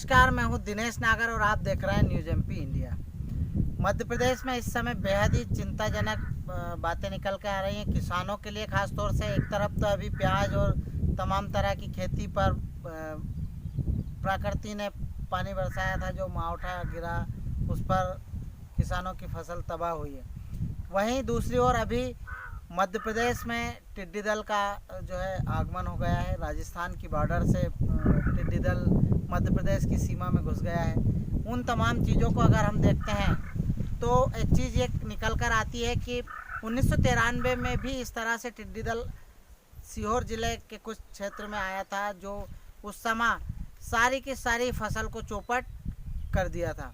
नमस्कार, मैं हूं दिनेश नागर और आप देख रहे हैं news MP India. Madhya Pradesh में इस समय बेहद ही चिंताजनक बातें निकल के आ रही हैं किसानों के लिए। ख़ास तौर से एक तरफ तो अभी प्याज और तमाम तरह की खेती पर प्रकृति ने पानी बरसाया था, जो मावठा गिरा, उस पर किसानों की फसल तबाह हुई है। वहीं दूसरी ओर अभी मध्य प्रदेश में टिड्डी दल का जो है आगमन हो गया है। राजस्थान की बॉर्डर से टिड्डी दल मध्य प्रदेश की सीमा में घुस गया है। उन तमाम चीज़ों को अगर हम देखते हैं तो एक चीज़ ये निकल कर आती है कि 1993 में भी इस तरह से टिड्डी दल सीहोर ज़िले के कुछ क्षेत्र में आया था, जो उस समय सारी की सारी फसल को चौपट कर दिया था।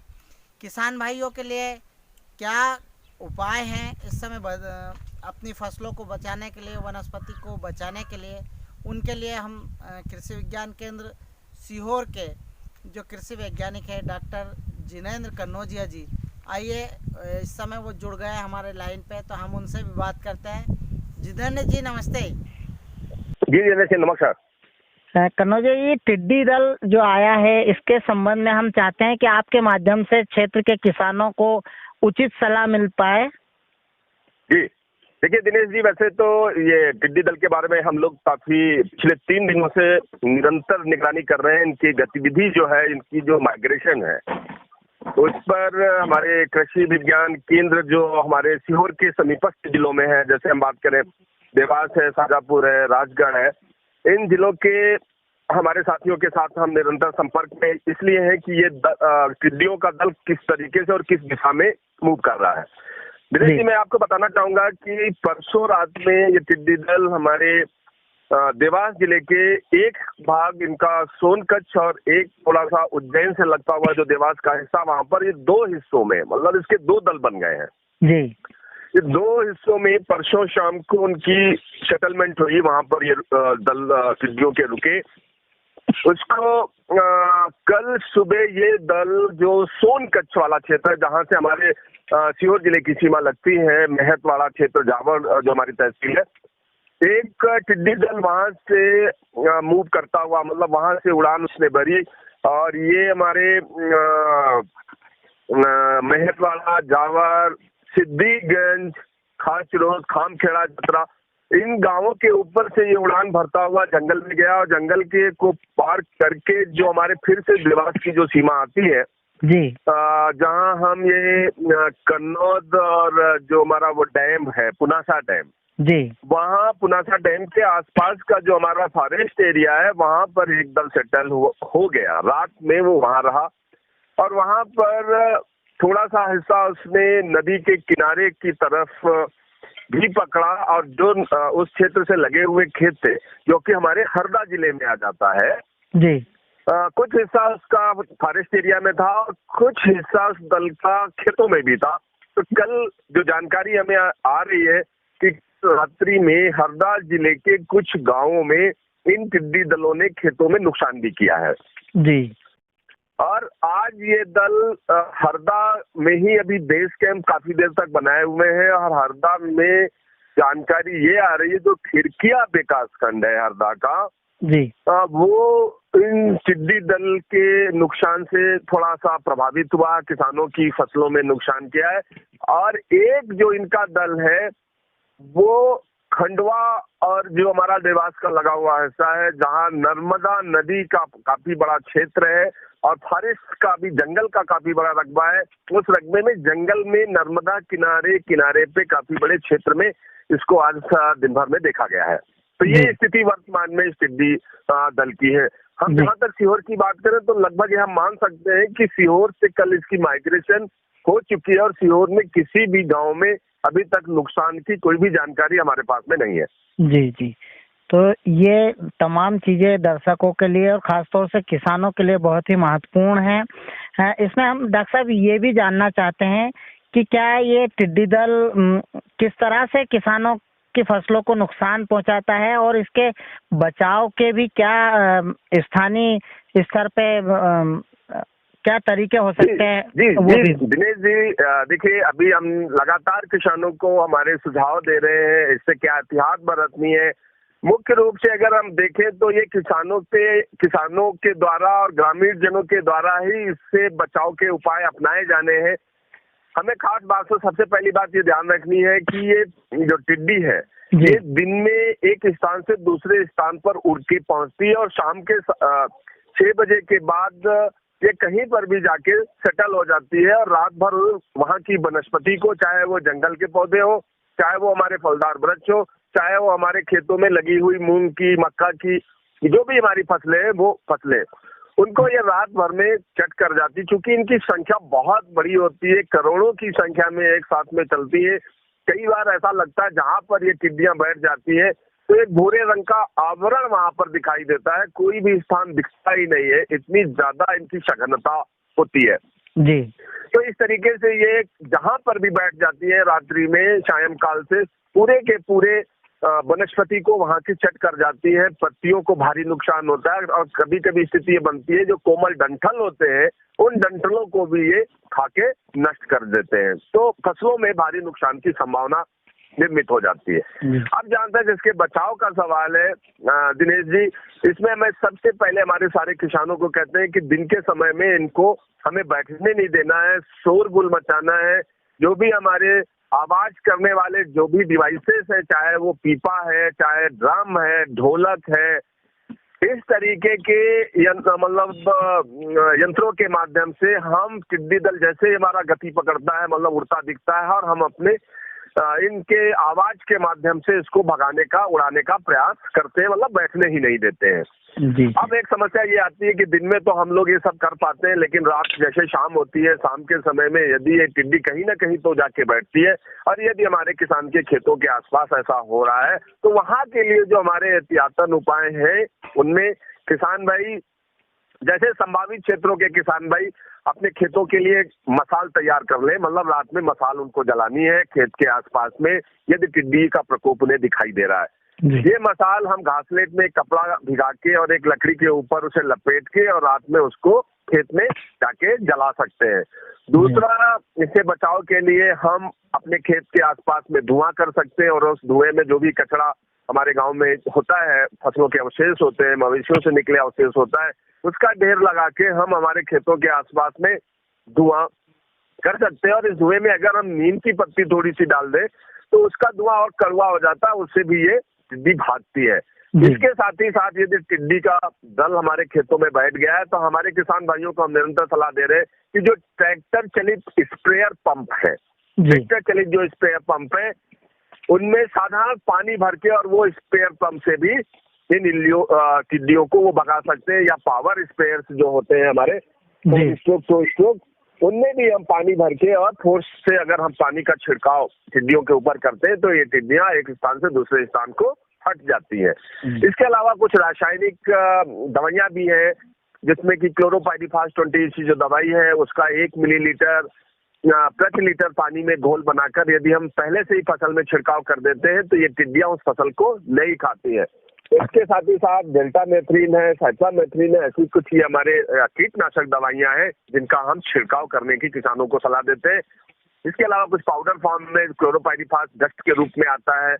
किसान भाइयों के लिए क्या उपाय हैं इस समय अपनी फसलों को बचाने के लिए, वनस्पति को बचाने के लिए? उनके लिए हम कृषि विज्ञान केंद्र सीहोर के जो कृषि वैज्ञानिक है डॉक्टर जिनेंद्र कन्नौजिया जी, आइए इस समय वो जुड़ गए हमारे लाइन पे, तो हम उनसे भी बात करते हैं। जिनेंद्र जी नमस्ते। जी नमस्कार। कन्नौजिया जी, टिड्डी दल जो आया है इसके संबंध में हम चाहते हैं कि आपके माध्यम से क्षेत्र के किसानों को उचित सलाह मिल पाए। जी देखिए दिनेश जी, वैसे तो ये टिड्डी दल के बारे में हम लोग काफी पिछले 3 दिनों से निरंतर निगरानी कर रहे हैं। इनकी गतिविधि जो है, इनकी जो माइग्रेशन है, उस पर हमारे कृषि विज्ञान केंद्र जो हमारे सीहोर के समीपस्थ जिलों में है, जैसे हम बात करें देवास है, शाजापुर है, राजगढ़ है, इन जिलों के हमारे साथियों के साथ हम निरंतर संपर्क में इसलिए हैं कि ये टिड्डियों का दल किस तरीके से और किस दिशा में मूव कर रहा है। दिनेश जी, मैं आपको बताना चाहूंगा कि परसों रात में ये टिड्डी दल हमारे देवास जिले के एक भाग इनका सोनकच्छ और एक थोड़ा सा उज्जैन से लगता हुआ जो देवास का हिस्सा, वहां पर ये 2 हिस्सों में, मतलब इसके 2 दल बन गए हैं जी। ये 2 हिस्सों में परसों शाम को उनकी सेटलमेंट हुई। वहां पर ये दल टिड्डियों के रुके। उसको कल सुबह ये दल जो सोनकच्छ वाला क्षेत्र है, जहां से हमारे सीहोर जिले की सीमा लगती है, मेहत वाला क्षेत्र, जावर जो हमारी तहसील है, एक टिड्डी दल वहां से मूव करता हुआ, मतलब वहां से उड़ान उसने भरी और ये हमारे मेहत वाला, जावर, सिद्दीगंज, खाचरोद, खामखेड़ा, जतरा, इन गांवों के ऊपर से ये उड़ान भरता हुआ जंगल में गया और जंगल के को पार करके जो हमारे फिर से देवास की जो सीमा आती है जी, जहां हम ये कन्नौद और जो हमारा वो डैम है पुनासा डैम जी, वहां पुनासा डैम के आसपास का जो हमारा फॉरेस्ट एरिया है, वहां पर एक दल सेटल हो गया। रात में वो वहां रहा और वहां पर थोड़ा सा हिस्सा उसने नदी के किनारे की तरफ भी पकड़ा और जो उस क्षेत्र से लगे हुए खेत थे, जो कि हमारे हरदा जिले में आ जाता है जी, कुछ हिस्सा उसका फॉरेस्ट एरिया में था और कुछ हिस्सा उस दल का खेतों में भी था। तो कल जो जानकारी हमें आ रही है कि रात्रि में हरदा जिले के कुछ गांवों में इन टिड्डी दलों ने खेतों में नुकसान भी किया है जी। और आज ये दल हरदा में ही अभी बेस कैंप काफी देर तक बनाए हुए हैं और हरदा में जानकारी ये आ रही है, जो खिरकिया विकास खंड है हरदा का जी, वो इन टिड्डी दल के नुकसान से थोड़ा सा प्रभावित हुआ, किसानों की फसलों में नुकसान किया है। और एक जो इनका दल है वो खंडवा और जो हमारा देवास का लगा हुआ हिस्सा है, जहां नर्मदा नदी का काफी बड़ा क्षेत्र है और फॉरेस्ट का भी, जंगल का काफी बड़ा रकबा है। उस रकबे में जंगल में नर्मदा किनारे किनारे पे काफी बड़े क्षेत्र में इसको आज दिन भर में देखा गया है। तो ये स्थिति वर्तमान में इस टिड्डी दल की है। हम जहाँ तक सीहोर की बात करें तो लगभग हम मान सकते हैं कि सीहोर से कल इसकी माइग्रेशन हो चुकी है और सीहोर में किसी भी गांव में अभी तक नुकसान की कोई भी जानकारी हमारे पास में नहीं है। जी जी। तो ये तमाम चीजें दर्शकों के लिए और खासतौर से किसानों के लिए बहुत ही महत्वपूर्ण है। इसमें हम डॉक्टर साहब ये भी जानना चाहते हैं कि क्या ये टिड्डी दल किस तरह से किसानों की फसलों को नुकसान पहुंचाता है और इसके बचाव के भी क्या स्थानीय स्तर पे क्या तरीके हो सकते हैं? जी दिनेश जी, देखिए अभी हम लगातार किसानों को हमारे सुझाव दे रहे हैं, इससे क्या एहतियात बरतनी है। मुख्य रूप से अगर हम देखें तो ये किसानों के द्वारा और ग्रामीण जनों के द्वारा ही इससे बचाव के उपाय अपनाए जाने हैं। हमें खास बात से सबसे पहली बात ये ध्यान रखनी है कि ये जो टिड्डी है ये दिन में एक स्थान से दूसरे स्थान पर उड़ के पहुंचती है और शाम के 6 बजे के बाद ये कहीं पर भी जाके सेटल हो जाती है और रात भर वहां की वनस्पति को, चाहे वो जंगल के पौधे हो, चाहे वो हमारे फलदार वृक्ष हो, चाहे वो हमारे खेतों में लगी हुई मूंग की, मक्का की, जो भी हमारी फसलें हैं वो फसलें, उनको ये रात भर में चट कर जाती। चूंकि इनकी संख्या बहुत बड़ी होती है, करोड़ों की संख्या में एक साथ में चलती है। कई बार ऐसा लगता है जहां पर ये टिड्डियां बैठ जाती है तो एक भूरे रंग का आवरण वहां पर दिखाई देता है, कोई भी स्थान दिखता ही नहीं है, इतनी ज्यादा इनकी सघनता होती है जी। तो इस तरीके से ये जहां पर भी बैठ जाती है रात्रि में सायंकाल से पूरे के पूरे वनस्पति को वहां की चट कर जाती है। पत्तियों को भारी नुकसान होता है और कभी कभी स्थिति ये बनती है जो कोमल डंठल होते हैं उन डंठलों को भी ये खाके नष्ट कर देते हैं, तो फसलों में भारी नुकसान की संभावना निर्मित हो जाती है। अब जहां तक इसके बचाव का सवाल है दिनेश जी, इसमें मैं सबसे पहले हमारे सारे किसानों को कहते हैं कि दिन के समय में इनको हमें बैठने नहीं देना है, शोरगुल मचाना है। जो भी हमारे आवाज करने वाले जो भी डिवाइसेस है, चाहे वो पीपा है, चाहे ड्रम है, ढोलक है, इस तरीके के यंत्रों के माध्यम से हम टिड्डी दल जैसे हमारा गति पकड़ता है, मतलब उड़ता दिखता है, और हम अपने इनके आवाज के माध्यम से इसको भगाने का, उड़ाने का प्रयास करते हैं, मतलब बैठने ही नहीं देते हैं जी। अब एक समस्या ये आती है कि दिन में तो हम लोग ये सब कर पाते हैं, लेकिन रात जैसे शाम होती है, शाम के समय में यदि ये टिड्डी कहीं ना कहीं तो जाके बैठती है और यदि हमारे किसान के खेतों के आसपास ऐसा हो रहा है तो वहां के लिए जो हमारे एहतियातन उपाय हैं उनमें किसान भाई, जैसे संभावित क्षेत्रों के किसान भाई अपने खेतों के लिए मसाल तैयार कर ले, मतलब रात में मसाल उनको जलानी है खेत के आसपास में यदि टिड्डी का प्रकोप उन्हें दिखाई दे रहा है। ये मसाल हम घासलेट में एक कपड़ा भिगा के और एक लकड़ी के ऊपर उसे लपेट के और रात में उसको खेत में जाके जला सकते हैं। दूसरा, इससे बचाव के लिए हम अपने खेत के आसपास में धुआं कर सकते हैं और उस धुएं में जो भी कचरा हमारे गांव में होता है, फसलों के अवशेष होते हैं, मवेशियों से निकले अवशेष होता है, उसका ढेर लगा के हम हमारे खेतों के आसपास में धुआं कर सकते हैं। और इस धुएं में अगर हम नीम की पत्ती थोड़ी सी डाल दें तो उसका धुआं और कड़वा हो जाता है, उससे भी ये टिड्डी भागती है। इसके साथ ही साथ यदि टिड्डी का दल हमारे खेतों में बैठ गया है तो हमारे किसान भाइयों को हम निरंतर सलाह दे रहे हैं कि जो ट्रैक्टर चलित स्प्रेयर पंप है, ट्रैक्टर चलित जो स्प्रेयर पंप है उनमें साधारण पानी भर के और वो स्प्रेयर पंप से भी इन टिड्डियों को वो भगा सकते हैं, या पावर स्प्रेयर्स जो होते हैं हमारे स्ट्रोक उनमें भी हम पानी भर के और फोर्स से अगर हम पानी का छिड़काव टिड्डियों के ऊपर करते हैं तो ये टिड्डियां एक स्थान से दूसरे स्थान को हट जाती है। इसके अलावा कुछ रासायनिक दवाइयां भी हैं जिसमें कि क्लोरोपाइरीफास 20 जो दवाई है उसका 1 मिलीलीटर प्रति लीटर पानी में घोल बनाकर यदि हम पहले से ही फसल में छिड़काव कर देते हैं तो ये टिड्डियां उस फसल को नहीं खाती है। इसके साथ ही साथ डेल्टामेथ्रिन है, साइक्लोमेथ्रिन है, ऐसी कुछ ही हमारे कीटनाशक दवाइयां हैं जिनका हम छिड़काव करने की किसानों को सलाह देते हैं। इसके अलावा कुछ पाउडर फॉर्म में क्लोरोपाइरीफास डस्ट के रूप में आता है,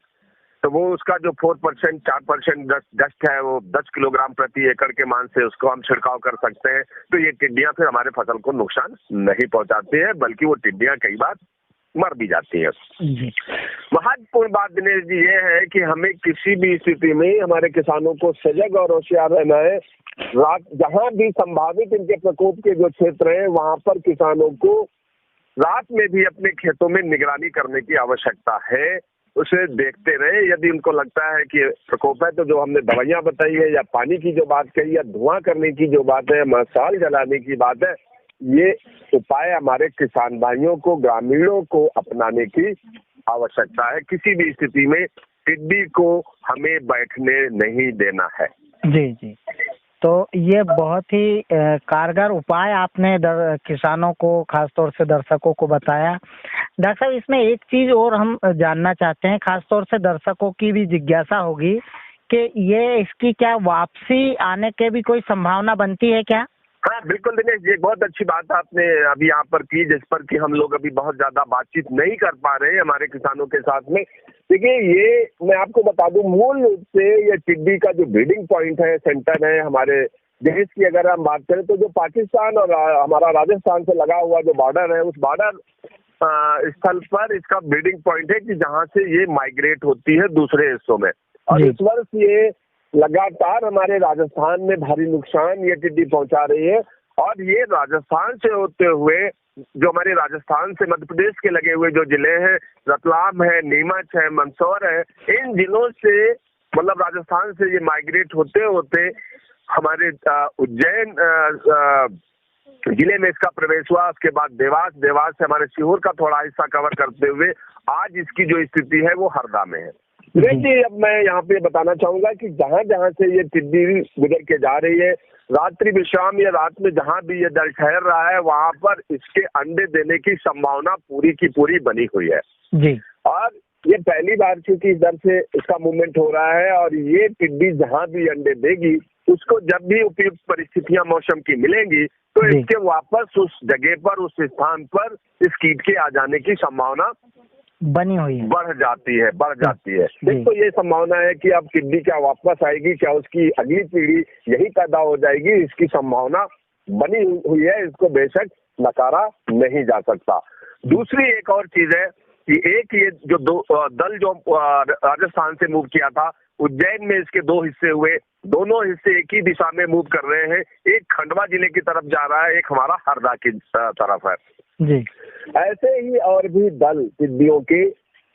तो वो उसका जो 4% डस्ट है वो 10 किलोग्राम प्रति एकड़ के मान से उसको हम छिड़काव कर सकते हैं। तो ये टिड्डियां फिर हमारे फसल को नुकसान नहीं पहुंचाती है, बल्कि वो टिड्डियां कई बार मर भी जाती है। महत्वपूर्ण बात दिनेश जी ये है कि हमें किसी भी स्थिति में हमारे किसानों को सजग और होशियार रहना है। रात जहां भी संभावित इनके प्रकोप के जो क्षेत्र हैं वहां पर किसानों को रात में भी अपने खेतों में निगरानी करने की आवश्यकता है, उसे देखते रहे। यदि उनको लगता है कि प्रकोप है तो जो हमने दवाइयां बताई है या पानी की जो बात कही या धुआं करने की जो बात है, मसाल जलाने की बात है, ये उपाय हमारे किसान भाइयों को, ग्रामीणों को अपनाने की आवश्यकता है। किसी भी स्थिति में टिड्डी को हमें बैठने नहीं देना है। जी जी, तो ये बहुत ही कारगर उपाय आपने किसानों को, खासतौर से दर्शकों को बताया। डॉक्टर साहब, इसमें एक चीज और हम जानना चाहते हैं, खासतौर से दर्शकों की भी जिज्ञासा होगी कि ये इसकी क्या वापसी आने के भी कोई संभावना बनती है क्या? हाँ बिल्कुल दिनेश जी, एक बहुत अच्छी बात आपने अभी यहाँ पर की, जिस पर कि हम लोग अभी बहुत ज्यादा बातचीत नहीं कर पा रहे हैं हमारे किसानों के साथ में। देखिए, ये मैं आपको बता दूं, मूल रूप से ये टिड्डी का जो ब्रीडिंग पॉइंट है, सेंटर है हमारे देश की, अगर हम बात करें तो जो पाकिस्तान और हमारा राजस्थान से लगा हुआ जो बॉर्डर है, उस बॉर्डर स्थल पर इसका ब्रीडिंग पॉइंट है कि जहाँ से ये माइग्रेट होती है दूसरे हिस्सों में। और जी। इस वर्ष ये लगातार हमारे राजस्थान में भारी नुकसान ये टिड्डी पहुंचा रही है। और ये राजस्थान से होते हुए, जो हमारे राजस्थान से मध्य प्रदेश के लगे हुए जो जिले हैं, रतलाम है, नीमच है, मंदसौर है, इन जिलों से, मतलब राजस्थान से ये माइग्रेट होते होते हमारे उज्जैन जिले में इसका प्रवेश हुआ। उसके बाद देवास से हमारे सीहोर का थोड़ा हिस्सा कवर करते हुए आज इसकी जो स्थिति है वो हरदा में है। देखिए, अब मैं यहाँ पे बताना चाहूंगा कि जहाँ जहाँ से ये टिड्डी गुजर के जा रही है, रात्रि विश्राम या रात में जहाँ भी ये दल ठहर रहा है, वहाँ पर इसके अंडे देने की संभावना पूरी की पूरी बनी हुई है जी। और ये पहली बार क्योंकि इस दर से इसका मूवमेंट हो रहा है। और ये टिड्डी जहाँ भी अंडे देगी, उसको जब भी उपयुक्त परिस्थितियां मौसम की मिलेंगी, तो इसके वापस उस जगह पर, उस स्थान पर इस कीट के आ जाने की संभावना बनी हुई है, बढ़ जाती है। देखो, ये संभावना है कि अब टिड्डी क्या वापस आएगी, क्या उसकी अगली पीढ़ी यही पैदा हो जाएगी, इसकी संभावना बनी हुई है। इसको बेशक नकारा नहीं जा सकता। दूसरी एक और चीज है कि एक ये जो दल जो राजस्थान से मूव किया था, उज्जैन में इसके दो हिस्से हुए, दोनों हिस्से एक ही दिशा में मूव कर रहे हैं। एक खंडवा जिले की तरफ जा रहा है, एक हमारा हरदा की तरफ है जी। ऐसे ही और भी दल टिड्डियों के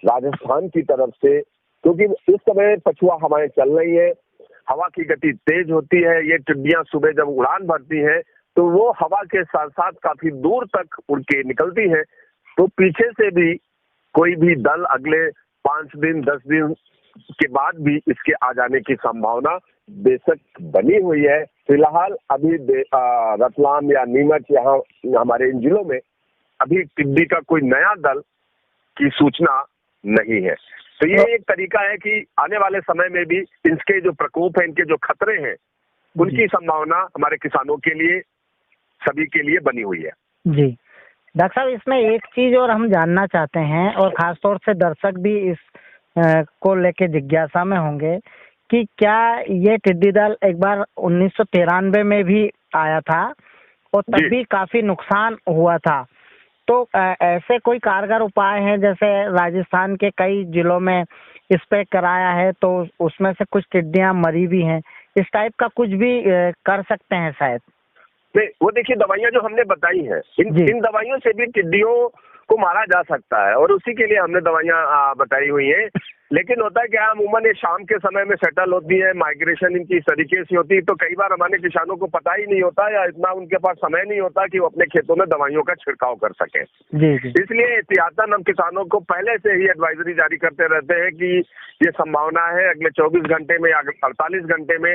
राजस्थान की तरफ से, क्योंकि इस समय पछुआ हवाएं चल रही है, हवा की गति तेज होती है। ये टिड्डियां सुबह जब उड़ान भरती हैं तो वो हवा के साथ साथ काफी दूर तक उड़ के निकलती है। तो पीछे से भी कोई भी दल अगले 5 दिन 10 दिन के बाद भी इसके आ जाने की संभावना बेशक बनी हुई है। फिलहाल अभी रतलाम या नीमच, यहाँ हमारे इन जिलों में अभी टिड्डी का कोई नया दल की सूचना नहीं है। तो ये एक तरीका है कि आने वाले समय में भी इनके जो प्रकोप है, इनके जो खतरे हैं, उनकी संभावना हमारे किसानों के लिए, सभी के लिए बनी हुई है। जी डॉक्टर साहब, इसमें एक चीज और हम जानना चाहते हैं, और खासतौर से दर्शक भी इस को लेके जिज्ञासा में होंगे कि क्या ये टिड्डी दल एक बार 1993 में भी आया था और तब भी काफी नुकसान हुआ था। तो ऐसे कोई कारगर उपाय हैं, जैसे राजस्थान के कई जिलों में स्प्रे कराया है तो उसमें से कुछ टिड्डियां मरी भी हैं, इस टाइप का कुछ भी कर सकते हैं शायद? नहीं, वो देखिए, दवाइयां जो हमने बताई हैं, इन दवाइयों से भी टिड्डियों को मारा जा सकता है और उसी के लिए हमने दवाइयां बताई हुई हैं। लेकिन होता है क्या, अमूमन ये शाम के समय में सेटल होती है, माइग्रेशन इनकी इस तरीके से होती है, तो कई बार हमारे किसानों को पता ही नहीं होता या इतना उनके पास समय नहीं होता कि वो अपने खेतों में दवाइयों का छिड़काव कर सके। जी। इसलिए एहतियातन हम किसानों को पहले से ही एडवाइजरी जारी करते रहते हैं कि ये संभावना है अगले 24 घंटे में या 48 घंटे में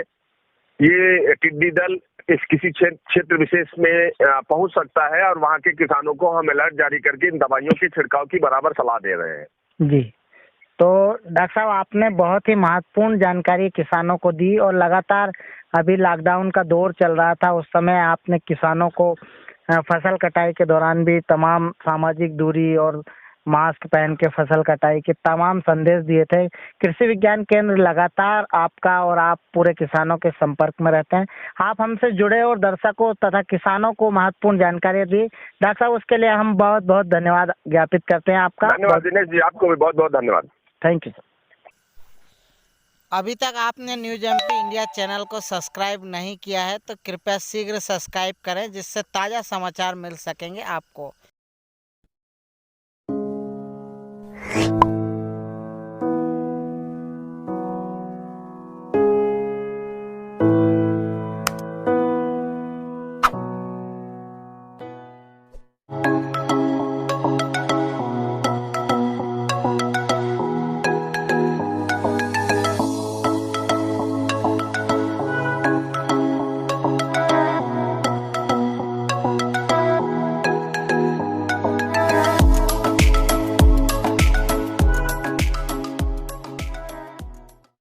ये टिड्डी दल इस किसी क्षेत्र विशेष में पहुंच सकता है, और वहां के किसानों को हम अलर्ट जारी करके इन दवाइयों के छिड़काव की बराबर सलाह दे रहे हैं। जी, तो डॉक्टर साहब, आपने बहुत ही महत्वपूर्ण जानकारी किसानों को दी, और लगातार अभी लॉकडाउन का दौर चल रहा था, उस समय आपने किसानों को फसल कटाई के दौरान भी तमाम सामाजिक दूरी और मास्क पहन के फसल कटाई के तमाम संदेश दिए थे। कृषि विज्ञान केंद्र लगातार आपका और आप पूरे किसानों के संपर्क में रहते हैं। आप हमसे जुड़े और दर्शकों तथा किसानों को महत्वपूर्ण जानकारी दी। डॉक्टर साहब, उसके लिए हम बहुत बहुत धन्यवाद ज्ञापित करते हैं आपका। धन्यवाद दिनेश जी, आपको भी बहुत बहुत धन्यवाद। Thank you sir. अभी तक आपने न्यूज एमपी इंडिया चैनल को सब्सक्राइब नहीं किया है तो कृपया शीघ्र सब्सक्राइब करें, जिससे ताज़ा समाचार मिल सकेंगे आपको।